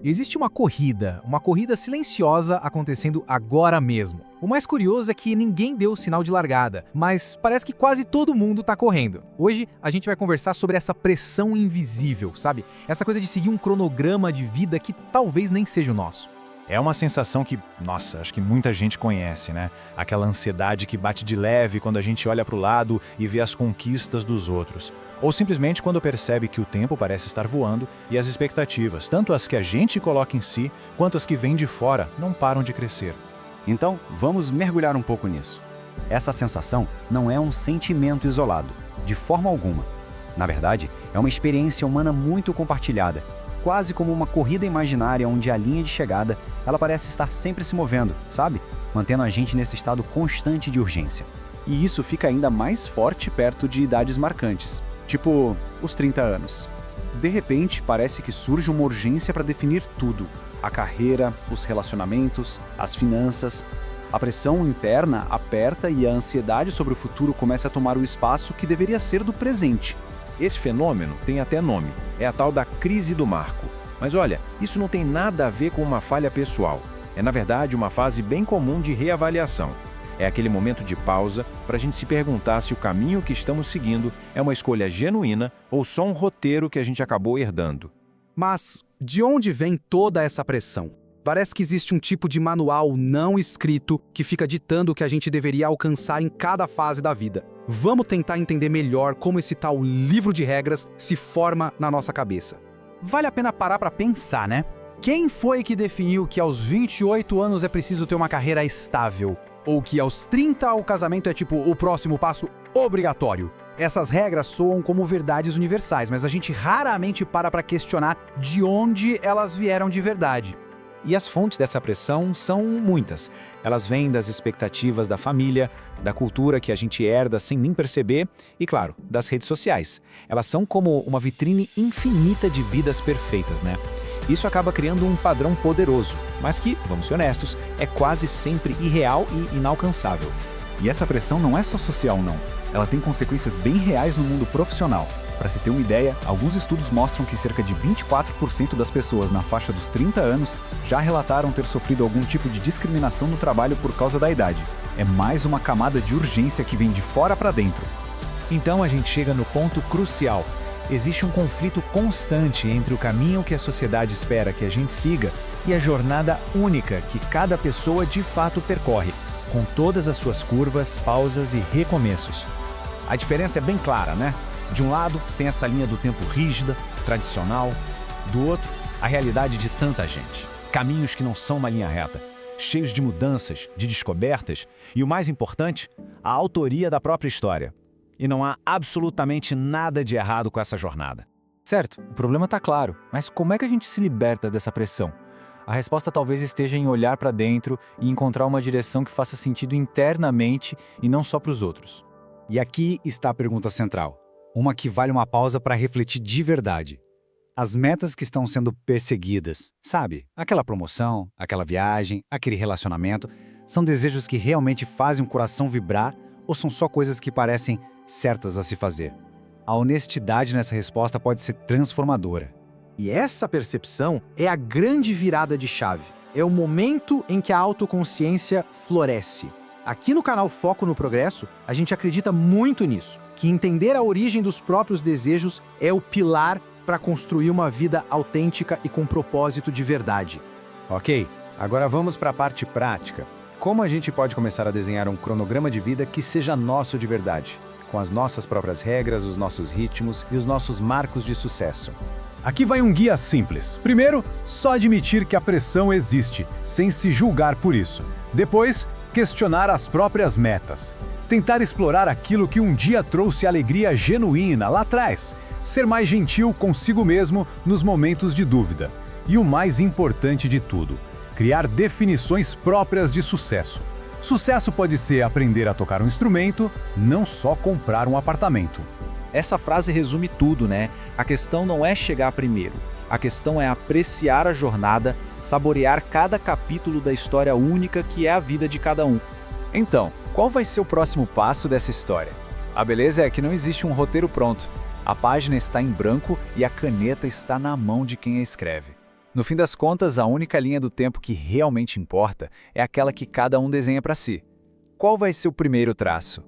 Existe uma corrida silenciosa acontecendo agora mesmo. O mais curioso é que ninguém deu o sinal de largada, mas parece que quase todo mundo tá correndo. Hoje a gente vai conversar sobre essa pressão invisível, sabe? Essa coisa de seguir um cronograma de vida que talvez nem seja o nosso. É uma sensação que, nossa, acho que muita gente conhece, né? Aquela ansiedade que bate de leve quando a gente olha para o lado e vê as conquistas dos outros. Ou simplesmente quando percebe que o tempo parece estar voando e as expectativas, tanto as que a gente coloca em si, quanto as que vêm de fora, não param de crescer. Então, vamos mergulhar um pouco nisso. Essa sensação não é um sentimento isolado, de forma alguma. Na verdade, é uma experiência humana muito compartilhada, quase como uma corrida imaginária onde a linha de chegada ela parece estar sempre se movendo, sabe? Mantendo a gente nesse estado constante de urgência. E isso fica ainda mais forte perto de idades marcantes, tipo os 30 anos. De repente, parece que surge uma urgência para definir tudo. A carreira, os relacionamentos, as finanças. A pressão interna aperta e a ansiedade sobre o futuro começa a tomar o espaço que deveria ser do presente. Esse fenômeno tem até nome, é a tal da crise do marco. Mas olha, isso não tem nada a ver com uma falha pessoal. É na verdade uma fase bem comum de reavaliação. É aquele momento de pausa para a gente se perguntar se o caminho que estamos seguindo é uma escolha genuína ou só um roteiro que a gente acabou herdando. Mas de onde vem toda essa pressão? Parece que existe um tipo de manual não escrito que fica ditando o que a gente deveria alcançar em cada fase da vida. Vamos tentar entender melhor como esse tal livro de regras se forma na nossa cabeça. Vale a pena parar pra pensar, né? Quem foi que definiu que aos 28 anos é preciso ter uma carreira estável? Ou que aos 30 o casamento é tipo o próximo passo obrigatório? Essas regras soam como verdades universais, mas a gente raramente para pra questionar de onde elas vieram de verdade. E as fontes dessa pressão são muitas. Elas vêm das expectativas da família, da cultura que a gente herda sem nem perceber e, claro, das redes sociais. Elas são como uma vitrine infinita de vidas perfeitas, né? Isso acaba criando um padrão poderoso, mas que, vamos ser honestos, é quase sempre irreal e inalcançável. E essa pressão não é só social, não. Ela tem consequências bem reais no mundo profissional. Para se ter uma ideia, alguns estudos mostram que cerca de 24% das pessoas na faixa dos 30 anos já relataram ter sofrido algum tipo de discriminação no trabalho por causa da idade. É mais uma camada de urgência que vem de fora para dentro. Então a gente chega no ponto crucial. Existe um conflito constante entre o caminho que a sociedade espera que a gente siga e a jornada única que cada pessoa de fato percorre, com todas as suas curvas, pausas e recomeços. A diferença é bem clara, né? De um lado, tem essa linha do tempo rígida, tradicional. Do outro, a realidade de tanta gente. Caminhos que não são uma linha reta, cheios de mudanças, de descobertas e, o mais importante, a autoria da própria história. E não há absolutamente nada de errado com essa jornada. Certo, o problema está claro, mas como é que a gente se liberta dessa pressão? A resposta talvez esteja em olhar para dentro e encontrar uma direção que faça sentido internamente e não só para os outros. E aqui está a pergunta central. Uma que vale uma pausa para refletir de verdade. As metas que estão sendo perseguidas, sabe? Aquela promoção, aquela viagem, aquele relacionamento, são desejos que realmente fazem o coração vibrar ou são só coisas que parecem certas a se fazer? A honestidade nessa resposta pode ser transformadora. E essa percepção é a grande virada de chave. É o momento em que a autoconsciência floresce. Aqui no canal Foco no Progresso, a gente acredita muito nisso, que entender a origem dos próprios desejos é o pilar para construir uma vida autêntica e com propósito de verdade. Ok, agora vamos para a parte prática. Como a gente pode começar a desenhar um cronograma de vida que seja nosso de verdade, com as nossas próprias regras, os nossos ritmos e os nossos marcos de sucesso? Aqui vai um guia simples. Primeiro, só admitir que a pressão existe, sem se julgar por isso. Depois, questionar as próprias metas. Tentar explorar aquilo que um dia trouxe alegria genuína lá atrás. Ser mais gentil consigo mesmo nos momentos de dúvida. E o mais importante de tudo, criar definições próprias de sucesso. Sucesso pode ser aprender a tocar um instrumento, não só comprar um apartamento. Essa frase resume tudo, né? A questão não é chegar primeiro. A questão é apreciar a jornada, saborear cada capítulo da história única que é a vida de cada um. Então, qual vai ser o próximo passo dessa história? A beleza é que não existe um roteiro pronto. A página está em branco e a caneta está na mão de quem a escreve. No fim das contas, a única linha do tempo que realmente importa é aquela que cada um desenha para si. Qual vai ser o primeiro traço?